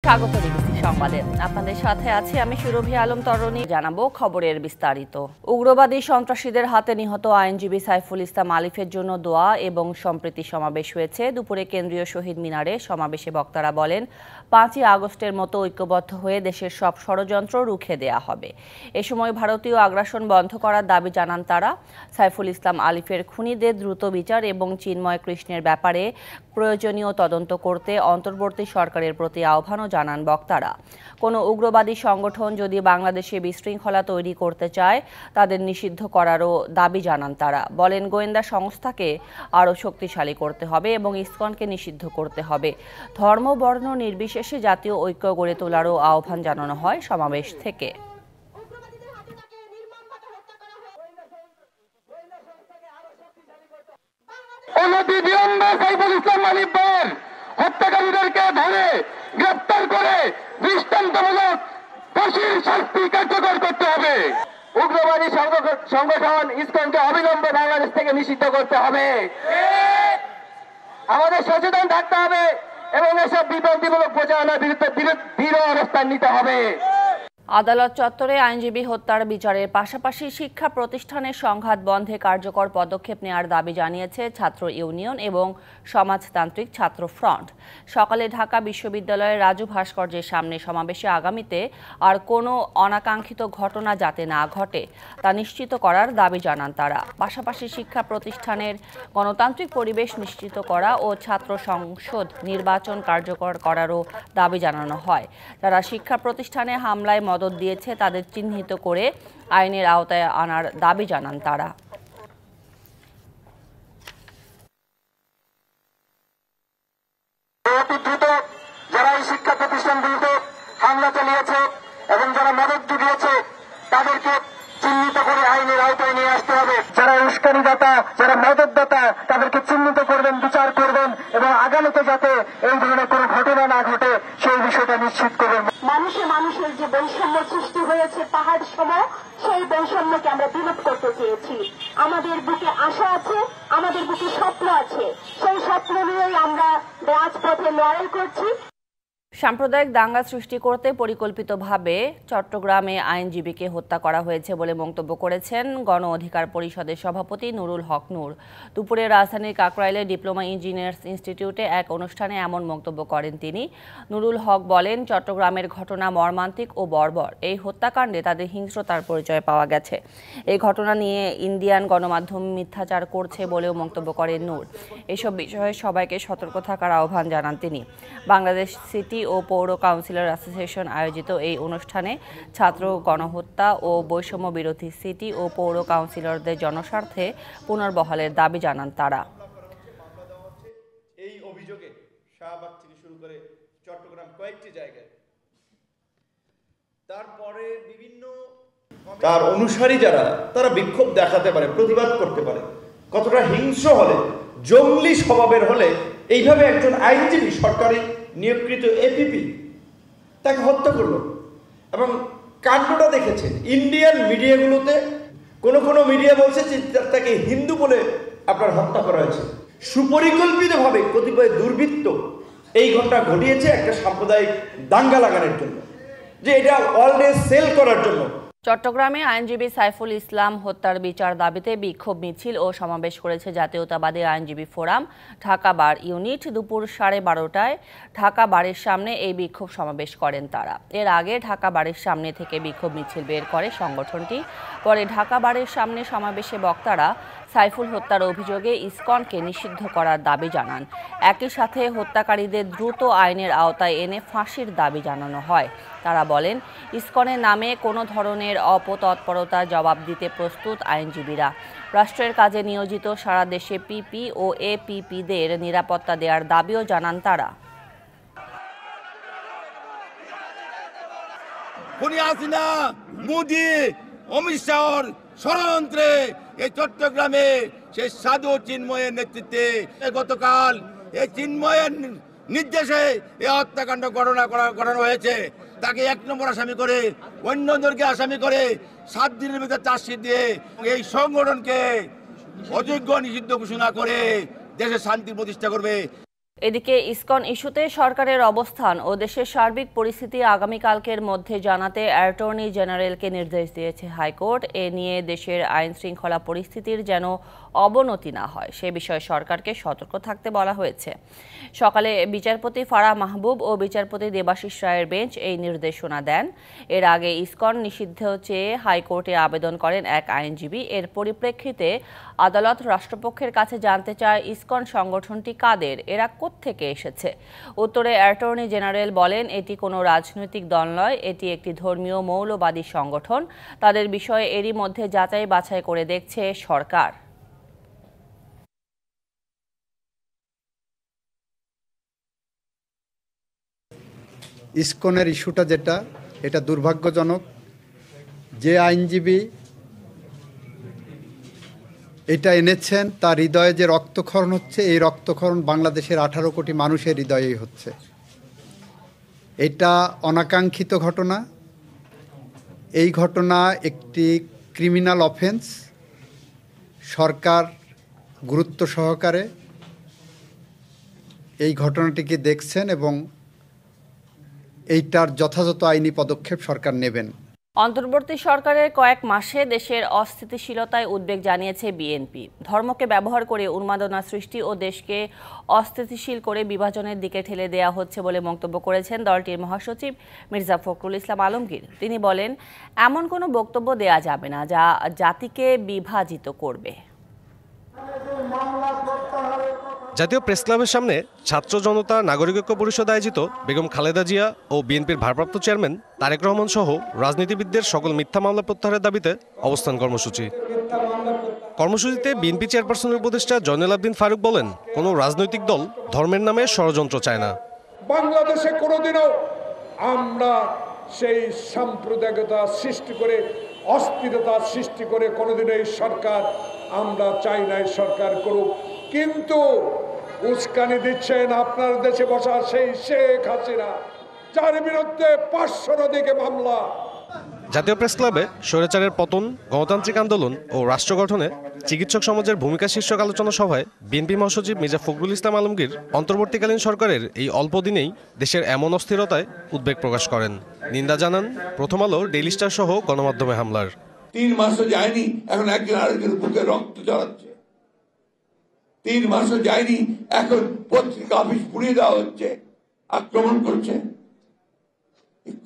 স্বাগত ডিবিসি সংবাদে। আপনাদের সাথে আছি আমি সুরভি আলম তরণী। জানাবো খবরের বিস্তারিত। উগ্রবাদী সন্ত্রাসীদের হাতে নিহত আইনজীবী সাইফুল ইসলাম আলিফের জন্য দোয়া এবং সম্প্রীতি সমাবেশ হয়েছে। দুপুরে কেন্দ্রীয় শহীদ মিনারে সমাবেশে বক্তারা বলেন, 5ই আগস্টের মতো ঐক্যবদ্ধ হয়ে দেশের সব ষড়যন্ত্র রুখে দেয়া হবে। এ সময় ভারতীয় আগ্রাসন বন্ধ করার দাবি জানান তারা। সাইফুল ইসলাম আলিফের খুনিদের দ্রুত বিচার এবং চিন্ময় কৃষ্ণের ব্যাপারে প্রয়োজনীয় তদন্ত করতে অন্তর্বর্তী সরকারের প্রতি আহ্বানও জানান বক্তারা। কোনো উগ্রবাদী সংগঠন যদি বাংলাদেশে বিশৃঙ্খলা তৈরি করতে চায় তাদের নিষিদ্ধ করারও দাবি জানান তারা। বলেন, গোয়েন্দা সংস্থাকে আরও শক্তিশালী করতে হবে এবং ইসকনকে নিষিদ্ধ করতে হবে। ধর্ম বর্ণ নির্বিশেষে জাতীয় ঐক্য গড়ে তোলারও আহ্বান জানানো হয় সমাবেশ থেকে। সাইফুল ইসলাম আলিফের হত্যাকারীদেরকে ধরে গ্রেপ্তার করে দৃষ্টান্তমূলক ফাঁসির শাস্তি কার্যকর করতে হবে। উগ্রবাদী সংগঠন ইসকনকে অবিলম্বে বাংলাদেশ থেকে নিষিদ্ধ করতে হবে। আমাদের সচেতন থাকতে হবে এবং এসব বিভ্রান্তিমূলক প্রচারণার বিরুদ্ধে দৃঢ় অবস্থান নিতে হবে। আদালত চত্বরে আইনজীবী হত্যার বিচারের পাশাপাশি শিক্ষা প্রতিষ্ঠানের সংঘাত বন্ধে কার্যকর পদক্ষেপ নেওয়ার দাবি জানিয়েছে ছাত্র ইউনিয়ন এবং সমাজতান্ত্রিক ছাত্র ফ্রন্ট। সকালে ঢাকা বিশ্ববিদ্যালয়ের রাজু ভাস্কর্যের সামনে সমাবেশে আগামীতে আর কোনো অনাকাঙ্ক্ষিত ঘটনা যাতে না ঘটে তা নিশ্চিত করার দাবি জানান তারা। পাশাপাশি শিক্ষা প্রতিষ্ঠানের গণতান্ত্রিক পরিবেশ নিশ্চিত করা ও ছাত্র সংসদ নির্বাচন কার্যকর করারও দাবি জানানো হয়। যারা শিক্ষা প্রতিষ্ঠানে হামলায় মদত দিয়েছে তাদের চিহ্নিত করে আইনের আওতায় আনার দাবি জানান তারা। যারা এই শিক্ষা প্রতিষ্ঠানগুলোতে হামলা চালিয়েছে এবং যারা মদত দিয়েছে তাদেরকে চিহ্নিত করে আইনের আওতায় নিয়ে আসতে হবে। যারা উস্কানিদাতা, যারা মদতদাতা তাদেরকে চিহ্নিত করবেন, বিচার করবেন এবং আগামীতে যাতে এই ধরনের কোনো ঘটনা না ঘটে সেই বিষয়টা নিশ্চিত করবেন। মানুষের যে বৈষম্য সৃষ্টি হয়েছে পাহাড় সম, সেই বৈষম্যকে আমরা বিরোধ করতে চেয়েছি। আমাদের বুকে আশা আছে, আমাদের বুকে স্বপ্ন আছে, সেই স্বপ্ন নিয়েই আমরা রাজপথে লড়াই করছি। সাম্প্রদায়িক দাঙ্গা সৃষ্টি করতে পরিকল্পিতভাবে চট্টগ্রামে আইনজীবীকে হত্যা করা হয়েছে বলে মন্তব্য করেছেন গণ অধিকার পরিষদের সভাপতি নুরুল হক নূর। দুপুরে রাজধানীর কাকরাইলে ডিপ্লোমা ইঞ্জিনিয়ার্স ইনস্টিটিউটে এক অনুষ্ঠানে এমন মন্তব্য করেন তিনি। নুরুল হক বলেন, চট্টগ্রামের ঘটনা মর্মান্তিক ও বর্বর। এই হত্যাকাণ্ডে তাদের হিংস্রতার পরিচয় পাওয়া গেছে। এই ঘটনা নিয়ে ইন্ডিয়ান গণমাধ্যম মিথ্যাচার করছে বলেও মন্তব্য করেন নূর। এসব বিষয়ে সবাইকে সতর্ক থাকার আহ্বান জানান তিনি। বাংলাদেশ সিটি ও পৌর কাউন্সিলর অ্যাসোসিয়েশন আয়োজিত এই অনুষ্ঠানে ছাত্র গণহত্যা ও বৈষম্য বিরোধী সিটি ও পৌর কাউন্সিলরদের জনস্বার্থে পুনর্বহালের দাবি জানান তারা। এই অভিযোগে শাহবাগ থেকে শুরু করে চট্টগ্রাম কয়েকটি জায়গায় তারপরে বিভিন্ন তার অনুসারী যারা তারা বিক্ষোভ দেখাতে পারে, প্রতিবাদ করতে পারে। কতটা হিংস্র হলে, জঙ্গলি স্বভাবের হলে এইভাবে একজন আইনজীবী সরকারি নিয়োগকৃত এপিপি তাকে হত্যা করলো। এবং কাণ্ডটা দেখেছেন ইন্ডিয়ান মিডিয়াগুলোতে, কোনো মিডিয়া বলছে যে তাকে হিন্দু বলে আপনার হত্যা করা হয়েছে। সুপরিকল্পিতভাবে কতিপয় দুর্বৃত্ত এই ঘটনা ঘটিয়েছে একটা সাম্প্রদায়িক দাঙ্গা লাগানোর জন্য, যে এটা অলডে সেল করার জন্য। চট্টগ্রামে আইনজীবী সাইফুল ইসলাম হত্যার বিচার দাবিতে বিক্ষোভ মিছিল ও সমাবেশ করেছে জাতীয়তাবাদী আইনজীবী ফোরাম ঢাকা বার ইউনিট। দুপুর 12:30টায় ঢাকা বারের সামনে এই বিক্ষোভ সমাবেশ করেন তারা। এর আগে ঢাকা বারের সামনে থেকে বিক্ষোভ মিছিল বের করে সংগঠনটি। পরে ঢাকা বারের সামনে সমাবেশে বক্তারা সাইফুল হত্যার অভিযোগে ইসকনকে নিষিদ্ধ করার দাবি জানান। একই সাথে হত্যাকারীদের দ্রুত আইনের আওতায় এনে ফাঁসির দাবি জানানো হয়। তারা বলেন, ইসকনের নামে কোনো ধরনের অপতৎপরতার জবাব দিতে প্রস্তুত আইনজীবীরা। রাষ্ট্রের কাজে নিয়োজিত সারা দেশে পিপি ও এপিপিদের নিরাপত্তা দেওয়ার দাবিও জানান তারা। অমিত শাহর ষড়যন্ত্রে এই চট্টগ্রামে সেই সাধু চিন্ময়ের নেতৃত্বে গতকাল এই চিন্ময়ের নির্দেশে এই হত্যাকাণ্ড ঘটানো হয়েছে। তাকে 1 নম্বর আসামি করে, অন্যদেরকে আসামি করে 7 দিনের ভিতরে চার্জশিট দিয়ে এই সংগঠনকে অযোগ্য নিষিদ্ধ ঘোষণা করে দেশে শান্তি প্রতিষ্ঠা করবে। এদিকে ইসকন ইস্যুতে সরকারের অবস্থান ও দেশের সার্বিক পরিস্থিতি আগামীকালকের মধ্যে জানাতে অ্যাটর্নি জেনারেলকে নির্দেশ দিয়েছে হাইকোর্ট। এ নিয়ে দেশের আইন শৃঙ্খলা পরিস্থিতির যেন অবনতি না হয় সে বিষয়ে সরকারকে সতর্ক থাকতে বলা হয়েছে। সকালে বিচারপতি ফারাহ মাহবুব ও বিচারপতি দেবাশিস রায়ের বেঞ্চ এই নির্দেশনা দেন। এর আগে ইসকন নিষিদ্ধ চেয়ে হাইকোর্টে আবেদন করেন এক আইনজীবী। এর পরিপ্রেক্ষিতে আদালত রাষ্ট্রপক্ষের কাছে জানতে চায় ইসকন সংগঠনটি কাদের, এরা থেকে এসেছে। উত্তরে অ্যাটর্নি জেনারেল বলেন, এটি কোনো রাজনৈতিক দল নয়, এটি একটি ধর্মীয় মৌলবাদী সংগঠন। তাদের বিষয়ে এরই মধ্যে যাচাই বাছাই করে দেখছে সরকার। ইসকনের ইস্যুটা যেটা, এটা দুর্ভাগ্যজনক। যে আইনজীবী এটা এনেছেন তার হৃদয়ে যে রক্তক্ষরণ হচ্ছে, এই রক্তক্ষরণ বাংলাদেশের 18 কোটি মানুষের হৃদয়েই হচ্ছে। এটা অনাকাঙ্ক্ষিত ঘটনা। এই ঘটনা একটি ক্রিমিনাল অফেন্স। সরকার গুরুত্ব সহকারে এই ঘটনাটিকে দেখছেন এবং এইটার যথাযথ আইনি পদক্ষেপ সরকার নেবেন। অন্তর্বর্তী সরকারের কয়েক মাসে দেশের অস্থিতিশীলতায় উদ্বেগ জানিয়েছে বিএনপি। ধর্মকে ব্যবহার করে উন্মাদনা সৃষ্টি ও দেশকে অস্থিতিশীল করে বিভাজনের দিকে ঠেলে দেওয়া হচ্ছে বলে মন্তব্য করেছেন দলটির মহাসচিব মির্জা ফখরুল ইসলাম আলমগীর। তিনি বলেন, এমন কোনো বক্তব্য দেয়া যাবে না যা জাতিকে বিভাজিত করবে। জাতীয় প্রেস ক্লাবের সামনে ছাত্র জনতা নাগরিক ঐক্য পরিষদ আয়োজিত বেগম খালেদা জিয়া ও বিএনপির ভারপ্রাপ্ত চেয়ারম্যান তারেক রহমান সহ রাজনীতিবিদদের সকল মিথ্যা মামলা প্রত্যাহারের দাবিতে অবস্থান কর্মসূচি। কর্মসূচিতে বিএনপি চেয়ারপারসনের উপদেষ্টা জয়নুল আবদিন ফারুক বলেন, কোনো রাজনৈতিক দল ধর্মের নামে ষড়যন্ত্র চায় না। বাংলাদেশে কোনোদিনও আমরা সেই সাম্প্রদায়িকতা সৃষ্টি করে, অস্থিরতা সৃষ্টি করে কোনোদিনও এই সরকার আমরা চাই না এই সরকার করুক। কিন্তু উস্কানি দিচ্ছেন আপনার দেশে বসা সেই শেখ হাসিনা, যার বিরুদ্ধে 500 দিকে মামলা। জাতীয় প্রেস ক্লাবে স্বৈরাচারের পতন, গণতান্ত্রিক আন্দোলন ও রাষ্ট্র গঠনে চিকিৎসক সমাজের ভূমিকা শীর্ষক আলোচনা সভায় বিএনপি মহাসচিব মির্জা ফখরুল ইসলাম আলমগীর অন্তর্বর্তীকালীন সরকারের এই অল্প দিনেই দেশের এমন অস্থিরতায় উদ্বেগ প্রকাশ করেন। নিন্দা জানান প্রথম আলো, ডেইলি স্টার সহ গণমাধ্যমে হামলার। 3 মাসও যায়নি, এখন একজন আরেকজনের বুকে রক্ত ঝরাচ্ছে। 3 মাসও যায়নি, এখন পত্রিকা অফিস পুড়িয়ে দেওয়া হচ্ছে, আক্রমণ করছে।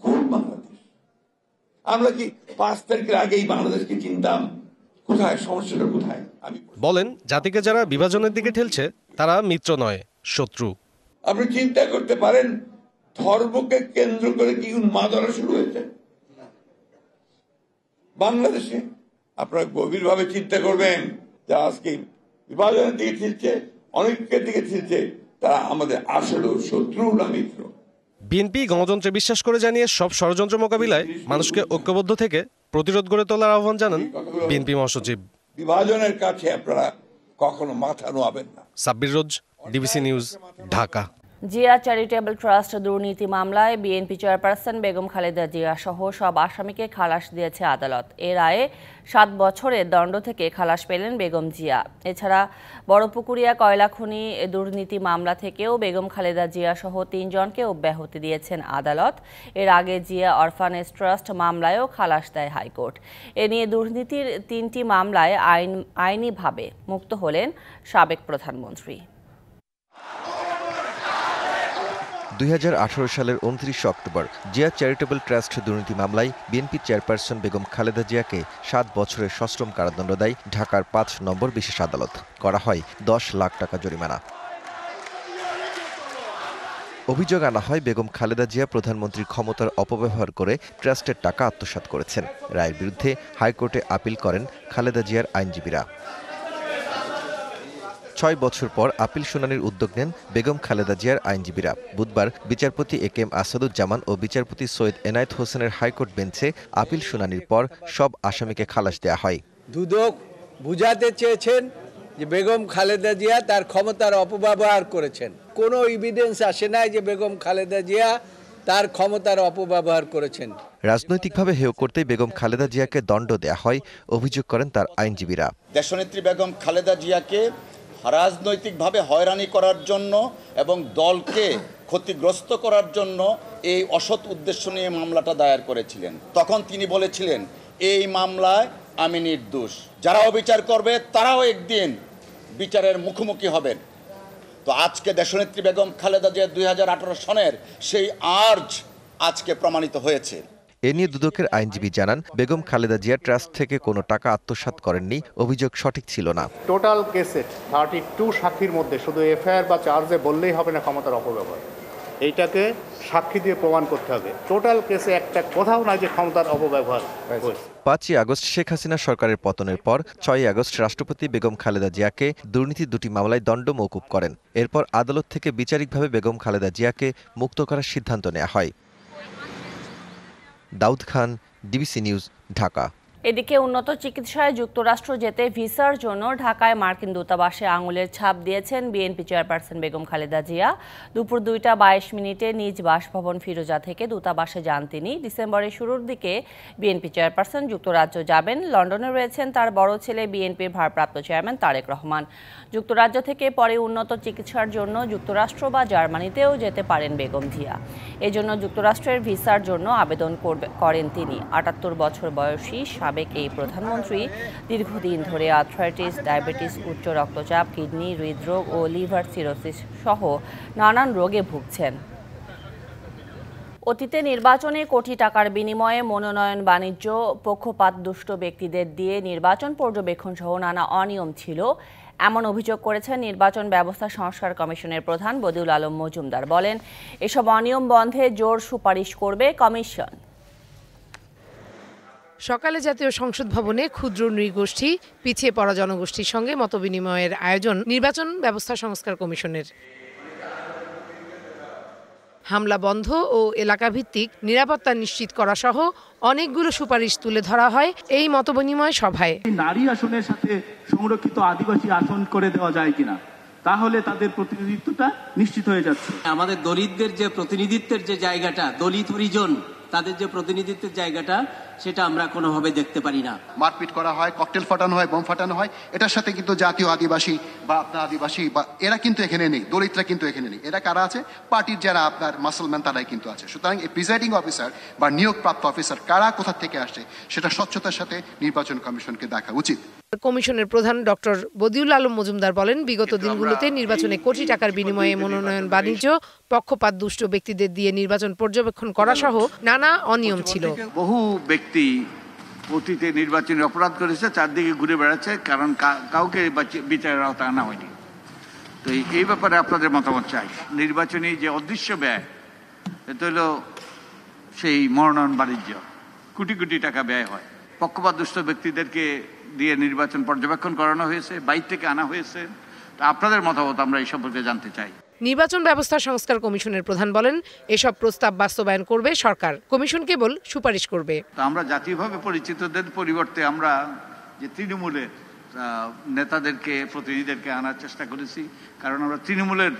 কোন বাংলাদেশ? আমরা কি 5 তারিখের আগেই বাংলাদেশকে চিনতাম? কোথায় সমস্যাটা, কোথায়? আমি বলেন, জাতিকে যারা বিভাজনের দিকে ঠেলছে তারা মিত্র নয়, শত্রু। আপনি চিন্তা করতে পারেন ধর্মকে কেন্দ্র করে কি উন্মাদনা শুরু হয়েছে বাংলাদেশে। আপনারা গভীরভাবে চিন্তা করবেন, যা আজকে বিভাজনের দিকে ঠেলছে, অনেকের দিকে ঠেলছে, তারা আমাদের আসলে শত্রু না মিত্র। বিএনপি গণতন্ত্রে বিশ্বাস করে জানিয়ে সব ষড়যন্ত্র মোকাবিলায় মানুষকে ঐক্যবদ্ধ থেকে প্রতিরোধ গড়ে তোলার আহ্বান জানান বিএনপি মহাসচিব। বিভাজনের কাছে আপনারা কখনো মাথা নোয়াবেন না। Sabbir Roj, DBC news, Dhaka. Zia charitable trust দুর্নীতি মামলায় বিএনপি চেয়ারপারসন বেগম খালেদা জিয়া সহ সব আসামিকে খালাস দিয়েছে আদালত। এর রায়ে 7 বছরের দণ্ড থেকে খালাস পেলেন বেগম জিয়া। এছাড়া বড়পুকুরিয়া কয়লা খনি দুর্নীতি মামলা থেকেও বেগম খালেদা জিয়া সহ 3 জনকে অব্যাহতি দিয়েছেন আদালত। এর আগে জিয়া অরফানেজ ট্রাস্ট মামলায়ও খালাস দেয় হাইকোর্ট। এ নিয়ে দুর্নীতির 3টি মামলায় আইনিভাবে মুক্ত হলেন সাবেক প্রধানমন্ত্রী। 2018 সালের 29 অক্টোবর জিয়া চ্যারিটেবল ট্রাস্ট দুর্নীতি মামলায় বিএনপি চেয়ারপারসন বেগম খালেদা জিয়াকে 7 বছরের সশ্রম কারাদণ্ড দেয় ঢাকার 5 নম্বর বিশেষ আদালত। করা হয় 10 লাখ টাকা জরিমানা। অভিযোগ আনা হয় বেগম খালেদা জিয়া প্রধানমন্ত্রীর ক্ষমতার অপব্যবহার করে ট্রাস্টের টাকা আত্মসাৎ করেছেন। রায়ের বিরুদ্ধে হাইকোর্টে আপিল করেন খালেদা জিয়ার আইনজীবীরা। 6 বছর পর আপিল শুনানির উদ্যোগ নেন বেগম খালেদা জিয়ার আইনজীবীরা। বুধবার বিচারপতি এ.কে.এম. আসাদুজ্জামান ও বিচারপতি সৈয়দ এনায়েত হোসেনের হাইকোর্ট বেঞ্চে আপিল শুনানির পর সব আসামিকে খালাস দেওয়া হয়। দুদক বুঝাতে চেয়েছেন যে বেগম খালেদা জিয়া তার ক্ষমতার অপব্যবহার করেছেন। কোনো এভিডেন্স আসে নাই যে বেগম খালেদা জিয়া তার ক্ষমতার অপব্যবহার করেছেন। রাজনৈতিকভাবে হেয় করতে বেগম খালেদা জিয়াকে দণ্ড দেয়া হয়, অভিযোগ করেন তার আইনজীবীরা। দেশনেত্রী বেগম খালেদা জিয়াকে রাজনৈতিকভাবে হয়রানি করার জন্য এবং দলকে ক্ষতিগ্রস্ত করার জন্য এই অসৎ উদ্দেশ্য নিয়ে মামলাটা দায়ের করেছিলেন। তখন তিনি বলেছিলেন, এই মামলায় আমি নির্দোষ, যারা অবিচার করবে তারাও একদিন বিচারের মুখোমুখি হবেন। তো আজকে দেশনেত্রী বেগম খালেদা জিয়া 2018 সনের সেই আর্জ আজকে প্রমাণিত হয়েছে। এ নিয়ে দুদকের আইনজীবী জানান, বেগম খালেদা জিয়া ট্রাস্ট থেকে কোনো টাকা আত্মসাৎ করেননি, অভিযোগ সঠিক ছিল না। টোটাল কেসে 32 সাক্ষীর মধ্যে শুধু এফআইআর বা চার্জে বললেই হবে না ক্ষমতার অপব্যবহার, এইটাকে সাক্ষী দিয়ে প্রমাণ করতে হবে। টোটাল কেসে একটা কোথাও না যে ক্ষমতার অপব্যবহার হয়েছে। 5ই আগস্ট শেখ হাসিনা সরকারের পতনের পর 6ই আগস্ট রাষ্ট্রপতি বেগম খালেদা জিয়াকে দুর্নীতি 2টি মামলায় দণ্ড মওকুফ করেন। এরপর আদালত থেকে বিচারিকভাবে বেগম খালেদা জিয়াকে মুক্ত করার সিদ্ধান্ত নেওয়া হয়। Daud Khan, DBC news, Dhaka. এদিকে উন্নত চিকিৎসায় যুক্তরাষ্ট্র যেতে ভিসার জন্য ঢাকায় মার্কিন দূতাবাসে আঙুলের ছাপ দিয়েছেন বিএনপি চেয়ারপারসন বেগম খালেদা জিয়া। দুপুর 2টা 22 মিনিটে নিজ বাসভবন ফিরোজা থেকে দূতাবাসে যান তিনি। ডিসেম্বরের শুরুর দিকে বিএনপি চেয়ারপারসন যুক্তরাজ্য যাবেন। লন্ডনে রয়েছেন তার বড় ছেলে বিএনপির ভারপ্রাপ্ত চেয়ারম্যান তারেক রহমান। যুক্তরাজ্য থেকে পরে উন্নত চিকিৎসার জন্য যুক্তরাষ্ট্র বা জার্মানিতেও যেতে পারেন বেগম জিয়া। এজন্য যুক্তরাষ্ট্রের ভিসার জন্য আবেদন করেন তিনি। 78 বছর বয়সী সাবেক এই প্রধানমন্ত্রী দীর্ঘদিন ধরে আর্থ্রাইটিস, ডায়াবেটিস, উচ্চ রক্তচাপ, কিডনি, হৃদরোগ ও লিভার সিরোসিস সহ নানান রোগে ভুগছেন। অতীতে নির্বাচনে কোটি টাকার বিনিময়ে মনোনয়ন বাণিজ্য, পক্ষপাত দুষ্ট ব্যক্তিদের দিয়ে নির্বাচন পর্যবেক্ষণ সহ নানা অনিয়ম ছিল, এমন অভিযোগ করেছেন নির্বাচন ব্যবস্থা সংস্কার কমিশনের প্রধান বদিউল আলম মজুমদার। বলেন, এসব অনিয়ম বন্ধে জোর সুপারিশ করবে কমিশন। সকালে জাতীয় সংসদ ভবনে ক্ষুদ্র নৃগোষ্ঠী, পিছিয়ে পড়া জনগোষ্ঠীর সঙ্গে মতবিনিময়ের আয়োজন নির্বাচন ব্যবস্থা সংস্কার কমিশনের। হামলা বন্ধ ও এলাকাভিত্তিক নিরাপত্তা নিশ্চিত করা সহ অনেকগুলো সুপারিশ তুলে ধরা হয় এই মতবিনিময় সভায়। নারী আসনের সাথে সংরক্ষিত আদিবাসী আসন করে দেওয়া যায় কিনা, তাহলে তাদের প্রতিনিধিত্বটা নিশ্চিত হয়ে যাচ্ছে। আমাদের দলিতদের যে প্রতিনিধিত্বের যে জায়গাটা, দলিত হরিজন তাদের যে প্রতিনিধিত্বের জায়গাটা, সেটা আমরা কোনোভাবে দেখতে পারি না। মারপিট করা হয়, ককটেল ফাটানো হয়, বোম ফাটানো হয়। এটার সাথে কিন্তু জাতীয় আদিবাসী বা আপনার আদিবাসী বা এরা কিন্তু এখানে নেই, দলিতরা কিন্তু এখানে নেই। এরা কারা আছে? পার্টির যারা আপনার মাসলম্যান তারাই কিন্তু আছে। সুতরাং এই প্রিজাইডিং অফিসার বা নিয়োগপ্রাপ্ত অফিসার কারা কোথা থেকে আসছে সেটা স্বচ্ছতার সাথে নির্বাচন কমিশনকে দেখা উচিত। কমিশনের প্রধান ডক্টর বদিউল আলম মজুমদার বলেন, বিগত দিনগুলোতে নির্বাচনে কোটি টাকার বিনিময়ে মনোনয়ন বাণিজ্য, পক্ষপাত দুষ্ট ব্যক্তিদের দিয়ে নির্বাচন পর্যবেক্ষণ করা সহ নানা অনিয়ম ছিল। বহু ব্যক্তি অতীতে নির্বাচনী অপরাধ করেছে, চারদিকে ঘুরে বেড়াচ্ছে, কারণ কাউকে বিচারের আওতায় আনা হয়নি। তো এই ব্যাপারে আপনাদের মতামত চাই। নির্বাচনী যে অদৃশ্য ব্যয়, এটা হলো সেই মনোনয়ন বাণিজ্য, কোটি কোটি টাকা ব্যয় হয়। পক্ষপাত দুষ্ট ব্যক্তিদেরকে দিয়ে নির্বাচন পর্যবেক্ষণ করানো হয়েছে, বাইরে থেকে আনা হয়েছে। আপনাদের মতামত আমরা এই সম্পর্কে জানতে চাই। নির্বাচন ব্যবস্থা সংস্কার কমিশনের প্রধান বলেন, এসব প্রস্তাব বাস্তবায়ন করবে সরকার, কমিশন কেবল সুপারিশ করবে। আমরা জাতীয়ভাবে পরিচিতদের পরিবর্তে আমরা যে তৃণমূলের নেতাদেরকে, প্রতিনিধিদেরকে আনার চেষ্টা করেছি, কারণ আমরা তৃণমূলের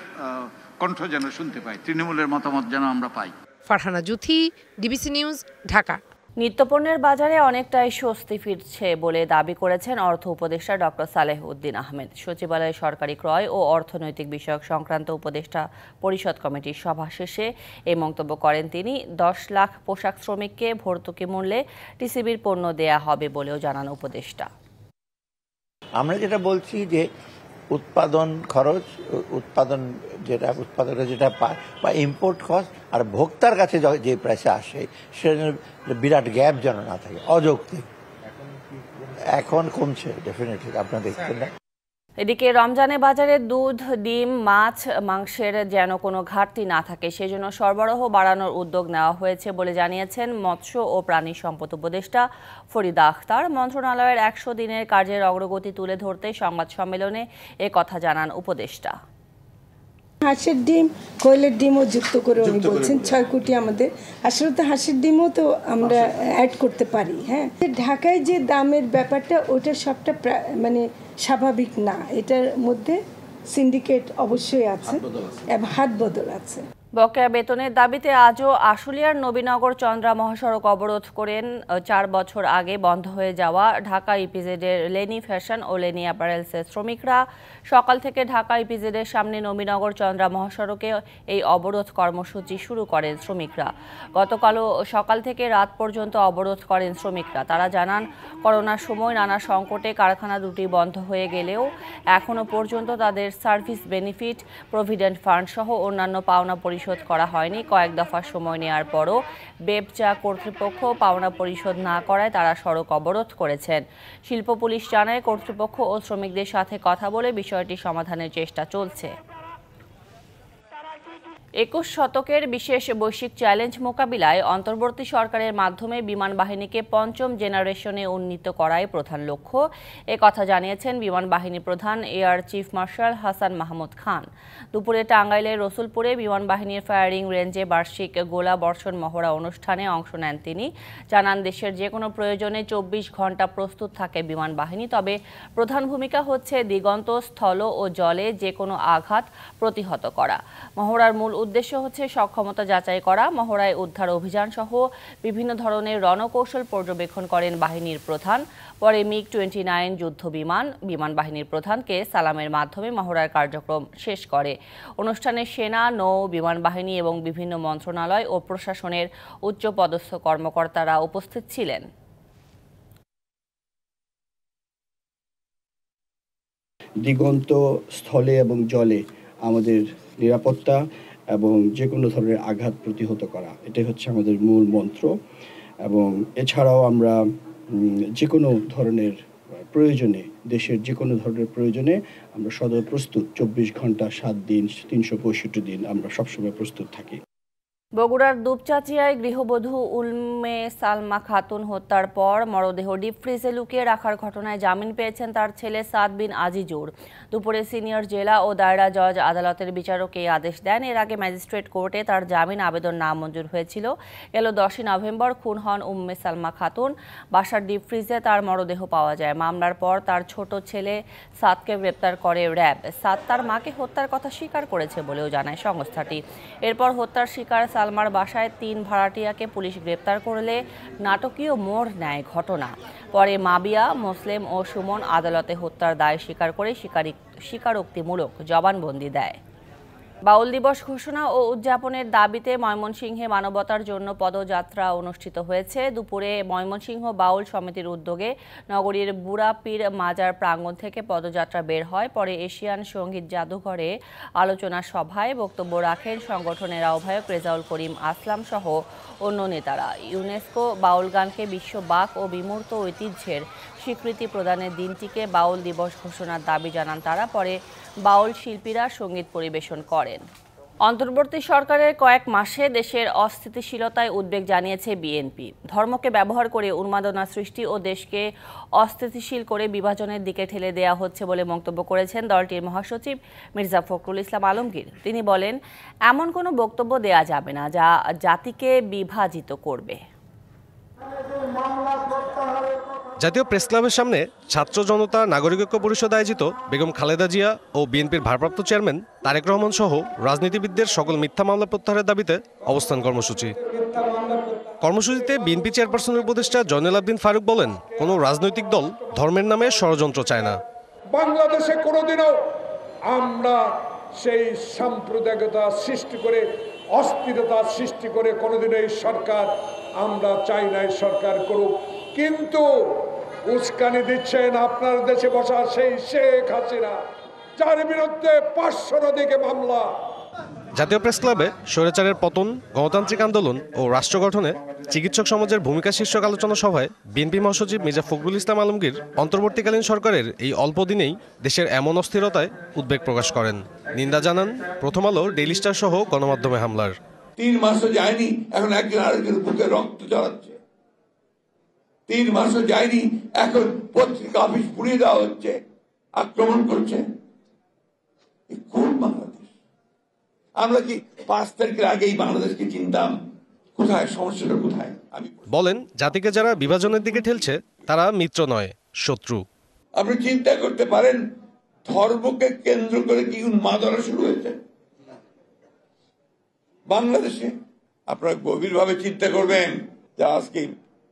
কণ্ঠ যেন শুনতে পাই, তৃণমূলের মতামত যেন আমরা পাই। Farhana Juthi, DBC news, Dhaka. নিত্যপণ্যের বাজারে অনেকটাই স্বস্তি ফিরছে বলে দাবি করেছেন অর্থ উপদেষ্টা ডক্টর সালেহ উদ্দিন আহমেদ। সচিবালয়ে সরকারি ক্রয় ও অর্থনৈতিক বিষয়ক সংক্রান্ত উপদেষ্টা পরিষদ কমিটির সভা শেষে এই মন্তব্য করেন তিনি। 10 লাখ পোশাক শ্রমিককে ভর্তুকি মূল্যে টিসিবির পণ্য দেয়া হবে বলেও জানান উপদেষ্টা। আমরা যেটা বলছি যে উৎপাদন খরচ, উৎপাদকরা যেটা পায় বা ইম্পোর্ট কস্ট আর ভোক্তার কাছে যে প্রাইসে আসে সেটা বিরাট গ্যাপ যেন না থাকে, অযৌক্তিক। এখন কমছে ডেফিনেটলি, আপনারা দেখছেন না। এদিকে রমজানে বাজারে দুধ, ডিম, মাছ, মাংসের যেন কোনো ঘাটতি না থাকে সেজন্য সরবরাহ বাড়ানোর উদ্যোগ নেওয়া হয়েছে বলে জানিয়েছেন মৎস্য ও প্রাণী সম্পদ উপদেষ্টা ফরিদা আখতার। মন্ত্রণালয়ের 100 দিনের কার্যের অগ্রগতি তুলে ধরতে সংবাদ সম্মেলনে কথা জানান উপদেষ্টা। হাঁসের ডিম, কোয়েলের ডিমও যুক্ত করে উনি বলছেন 6 কোটি আমাদের। আসলে তো হাঁসের ডিমও তো আমরা অ্যাড করতে পারি। হ্যাঁ, ঢাকায় যে দামের ব্যাপারটা ওটা সবটা মানে স্বাভাবিক না, এটার মধ্যে সিন্ডিকেট অবশ্যই আছে, হাত বদল আছে। বকেয়া বেতনের দাবিতে আজও আশুলিয়ার নবীনগর চন্দ্রা মহাসড়ক অবরোধ করেন 4 বছর আগে বন্ধ হয়ে যাওয়া ঢাকা ইপিজেডের লেনি ফ্যাশন ও লেনি অ্যাপারেলসের শ্রমিকরা। সকাল থেকে ঢাকা ইপিজেডের সামনে নবীনগর চন্দ্রা মহাসড়কে এই অবরোধ কর্মসূচি শুরু করেন শ্রমিকরা। গতকালও সকাল থেকে রাত পর্যন্ত অবরোধ করেন শ্রমিকরা। তারা জানান, করোনার সময় নানা সংকটে কারখানা দুটি বন্ধ হয়ে গেলেও এখনো পর্যন্ত তাদের সার্ভিস বেনিফিট, প্রভিডেন্ট ফান্ড সহ অন্যান্য পাওনা পরিশোধ করা হয়নি। কয়েক দফা সময় নেওয়ার পরও বেবচা কর্তৃপক্ষ পাওনা পরিশোধ না করায় তারা সড়ক অবরোধ করেছেন। শিল্প পুলিশ জানায়, কর্তৃপক্ষ ও শ্রমিকদের সাথে কথা বলে বিষয়টি সমাধানের চেষ্টা চলছে। 21 শতকের বিশেষ বৈশ্বিক চ্যালেঞ্জ মোকাবিলায় অন্তর্বর্তী সরকারের মাধ্যমে বিমান বাহিনীকে 5ম জেনারেশনে উন্নীত করাই প্রধান লক্ষ্য। কথা জানিয়েছেন বিমান বাহিনী প্রধান air chief marshal Hasan Mahmud Khan. দুপুরে টাঙ্গাইলের রসুলপুরে বিমান বাহিনীর ফায়ারিং রেঞ্জে বার্ষিক গোলা বর্ষণ মহড়া অনুষ্ঠানে অংশ নেন তিনি। জানান, দেশের যে কোনো প্রয়োজনে 24 ঘন্টা প্রস্তুত থাকে বিমান বাহিনী, তবে প্রধান ভূমিকা হচ্ছে দিগন্ত, স্থল ও জলে যে কোনো আঘাত প্রতিহত করা। মহড়ার মূল উদ্দেশ্য হচ্ছে সক্ষমতা যাচাই করা। মহড়ায় উদ্ধার অভিযান সহ বিভিন্ন ধরনের রণকৌশল পর্যবেক্ষণ করেন বাহিনীর প্রধান। পরে MiG-29 যুদ্ধ বিমান বাহিনীর প্রধানকে সালামের মাধ্যমে মহড়ার কার্যক্রম শেষ করে। অনুষ্ঠানে সেনা, নৌ, বিমান বাহিনী এবং বিভিন্ন মন্ত্রণালয় ও প্রশাসনের উচ্চপদস্থ কর্মকর্তারা উপস্থিত ছিলেন। দিগন্ত, স্থলে এবং জলে আমাদের নিরাপত্তা এবং যে কোনো ধরনের আঘাত প্রতিহত করা, এটাই হচ্ছে আমাদের মূল মন্ত্র। এবং এছাড়াও আমরা যে কোনো ধরনের প্রয়োজনে, দেশের যে কোনো ধরনের প্রয়োজনে আমরা সদা প্রস্তুত। 24 ঘন্টা 7 দিন 365 দিন আমরা সবসময় প্রস্তুত থাকি। বগুড়ার দুপচাচিয়ায় গৃহবধূ উলমে সালমা খাতুন হত্যার পর মরদেহ ডিপ ফ্রিজে লুকিয়ে রাখার ঘটনায় জামিন পেয়েছেন তার ছেলে সাদ বিন আজিজুর। দুপুরে সিনিয়র জেলা ও দায়রা জজ আদালতের বিচারক এই আদেশ দেন। এর আগে ম্যাজিস্ট্রেট কোর্টে তার জামিন আবেদন নামঞ্জুর হয়েছিল। গেল 10 নভেম্বর খুন হন উম্মে সালমা খাতুন। বাসার ডিপ ফ্রিজে তার মরদেহ পাওয়া যায়। মামলার পর তার ছোট ছেলে সাদকে গ্রেপ্তার করে র্যাব। সাদ তার মাকে হত্যার কথা স্বীকার করেছে বলেও জানায় সংস্থাটি। এরপর হত্যার শিকার সালমার বাসায় 3 ভাড়াটিয়াকে পুলিশ গ্রেপ্তার করলে নাটকীয় মোড় নেয় ঘটনা। পরে মাবিয়া, মুসলিম ও সুমন আদালতে হত্যার দায় স্বীকার করে স্বীকারোক্তিমূলক জবানবন্দি দেয়। বাউল দিবস ঘোষণা ও উদযাপনের দাবিতে ময়মনসিংহে মানবতার জন্য পদযাত্রা অনুষ্ঠিত হয়েছে। দুপুরে ময়মনসিংহ বাউল সমিতির উদ্যোগে নগরীর বুড়া পীর মাজার প্রাঙ্গণ থেকে পদযাত্রা বের হয়। পরে এশিয়ান সঙ্গীত জাদুঘরে আলোচনা সভায় বক্তব্য রাখেন সংগঠনের আহ্বায়ক রেজাউল করিম আসলাম সহ অন্য নেতারা। ইউনেস্কো বাউল গানকে বিশ্ব বাক ও বিমূর্ত ঐতিহ্যের স্বীকৃতি প্রদানের দিনটিকে বাউল দিবস ঘোষণার দাবি জানান তারা। পরে বাউল শিল্পীরা সঙ্গীত পরিবেশন করেন। অন্তর্বর্তী সরকারের কয়েক মাসে দেশের অস্থিতিশীলতায় উদ্বেগ জানিয়েছে বিএনপি। ধর্মকে ব্যবহার করে উন্মাদনা সৃষ্টি ও দেশকে অস্থিতিশীল করে বিভাজনের দিকে ঠেলে দেওয়া হচ্ছে বলে মন্তব্য করেছেন দলটির মহাসচিব মির্জা ফখরুল ইসলাম আলমগীর। তিনি বলেন, এমন কোনো বক্তব্য দেয়া যাবে না যা জাতিকে বিভাজিত করবে। জাতীয় প্রেস ক্লাবের সামনে ছাত্র জনতা নাগরিক ঐক্য পরিষদ আয়োজিত বেগম খালেদা জিয়া ও বিএনপির ভারপ্রাপ্ত চেয়ারম্যান তারেক রহমান সহ রাজনীতিবিদদের সকল মিথ্যা মামলা প্রত্যাহারের দাবিতে অবস্থান কর্মসূচি। কর্মসূচিতে বিএনপি চেয়ারপারসনের উপদেষ্টা জয়নুল আবদিন ফারুক বলেন, কোনো রাজনৈতিক দল ধর্মের নামে ষড়যন্ত্র চায় না। বাংলাদেশে কোনোদিনও আমরা সেই সাম্প্রদায়িকতা সৃষ্টি করে, অস্থিরতা সৃষ্টি করে কোনোদিনও এই সরকার আমরা চাই না এই সরকার করুক। কিন্তু উস্কানি দিচ্ছেন আপনার দেশে বসা সেই শেখ হাসিনা, যার বিরুদ্ধে 500 দিকে মামলা। জাতীয় প্রেস ক্লাবে স্বৈরাচারের পতন, গণতান্ত্রিক আন্দোলন ও রাষ্ট্র গঠনে চিকিৎসক সমাজের ভূমিকা শীর্ষক আলোচনা সভায় বিএনপি মহাসচিব মির্জা ফখরুল ইসলাম আলমগীর অন্তর্বর্তীকালীন সরকারের এই অল্প দিনেই দেশের এমন অস্থিরতায় উদ্বেগ প্রকাশ করেন। নিন্দা জানান প্রথম আলো, ডেইলি স্টার সহ গণমাধ্যমে হামলার। 3 মাসও যায়নি, এখন একজন আরেকজনের বুকে রক্ত ঝরাচ্ছে। 3 মাসও যায়নি, এখন পত্রিকা অফিস পুড়িয়ে দেওয়া হচ্ছে, আক্রমণ করছে। কোন বাংলাদেশ? আমরা কি 5 তারিখের আগেই বাংলাদেশকে চিনতাম? কোথায় সমস্যাটা, কোথায়? আমি বলেন, জাতিকে যারা বিভাজনের দিকে ঠেলছে তারা মিত্র নয়, শত্রু। আপনি চিন্তা করতে পারেন ধর্মকে কেন্দ্র করে কি উন্মাদনা শুরু হয়েছে? বাংলাদেশে আপনারা গভীরভাবে চিন্তা করবেন যে আজকে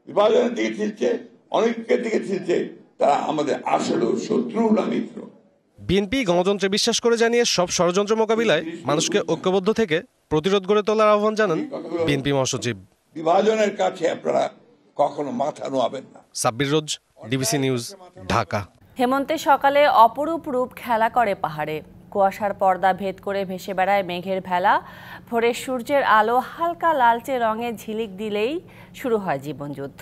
বিভাজনের দিকে ছিলছে, অনেকের দিকে ছিলছে, তারা আমাদের আসলে শত্রু না মিত্র। বিএনপি গণতন্ত্রে বিশ্বাস করে জানিয়ে সব ষড়যন্ত্র মোকাবিলায় মানুষকে ঐক্যবদ্ধ থেকে প্রতিরোধ গড়ে তোলার আহ্বান জানান বিএনপি মহাসচিব। বিভাজনের কাছে আপনারা কখনো মাথা নোয়াবেন না। Sabbir Roj, DBC news, Dhaka. হেমন্তে সকালে অপরূপ রূপ খেলা করে পাহাড়ে। কুয়াশার পর্দা ভেদ করে ভেসে বেড়ায় মেঘের ভেলা। ভোরের সূর্যের আলো হালকা লালচে রঙে ঝিলিক দিলেই শুরু হয় জীবনযুদ্ধ।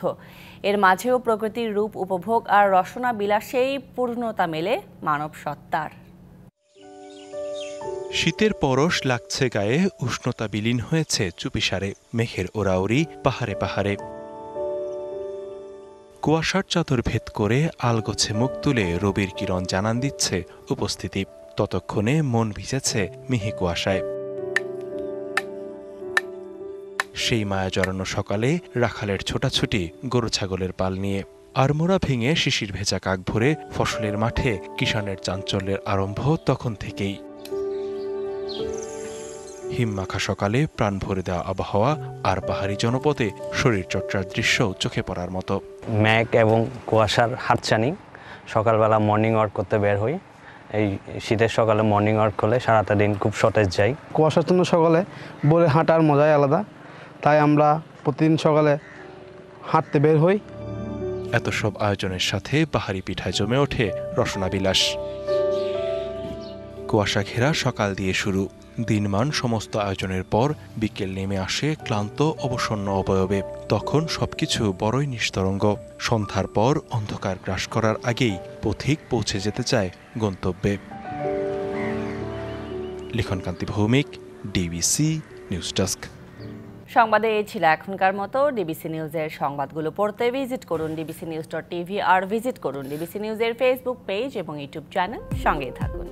এর মাঝেও প্রকৃতির রূপ উপভোগ আর রসনা বিলাসেই পূর্ণতা মেলে মানব সত্তার। শীতের পরশ লাগছে গায়ে, উষ্ণতা বিলীন হয়েছে চুপিসারে। মেঘের ওরাওরি পাহাড়ে পাহাড়ে। কুয়াশার চাদর ভেদ করে আলগোছে মুখ তুলে রবির কিরণ জানান দিচ্ছে উপস্থিতি। ততক্ষণে মন ভিজেছে মিহি কুয়াশায়। সেই মায়া জড়ানো সকালে রাখালের ছোটাছুটি গরু ছাগলের পাল নিয়ে। আড়মোড়া ভেঙে শিশির ভেজা কাক ভরে ফসলের মাঠে কিষানের চাঞ্চল্যের আরম্ভ তখন থেকেই। হিমমাখা সকালে প্রাণ ভরে দেওয়া আবহাওয়া আর পাহাড়ি জনপদে শরীরচর্চার দৃশ্যও চোখে পড়ার মতো। মেঘ এবং কুয়াশার হাতছানি। সকালবেলা মর্নিং ওয়াক করতে বের হই। এই শীতের সকালে মর্নিং ওয়াক করলে সারাটা দিন খুব সতেজ যাই। কুয়াশাচ্ছন্ন সকালে বলে হাঁটার মজাই আলাদা, তাই আমরা প্রতিদিন সকালে হাঁটতে বের হই। এত সব আয়োজনের সাথে পাহাড়ি পিঠায় জমে ওঠে রসনা বিলাস। কুয়াশা ঘেরা সকাল দিয়ে শুরু। দিনমান সমস্ত আয়োজনের পর বিকেল নেমে আসে ক্লান্ত অবসন্ন অবয়বে। তখন সবকিছু বড়ই নিস্তরঙ্গ। সন্ধ্যার পর অন্ধকার গ্রাস করার আগেই পথিক পৌঁছে যেতে চায় গন্তব্যে। লিখনকান্তি ভৌমিক, ডিবিসি নিউজ ডেস্ক। সংবাদে এই ছিল এখনকার মতো। ডিবিসি নিউজের সংবাদগুলো পড়তে ভিজিট করুন dbcnews.tv আর ভিজিট করুন ডিবিসি নিউজের ফেসবুক পেজ এবং ইউটিউব চ্যানেল। সঙ্গেই থাকুন।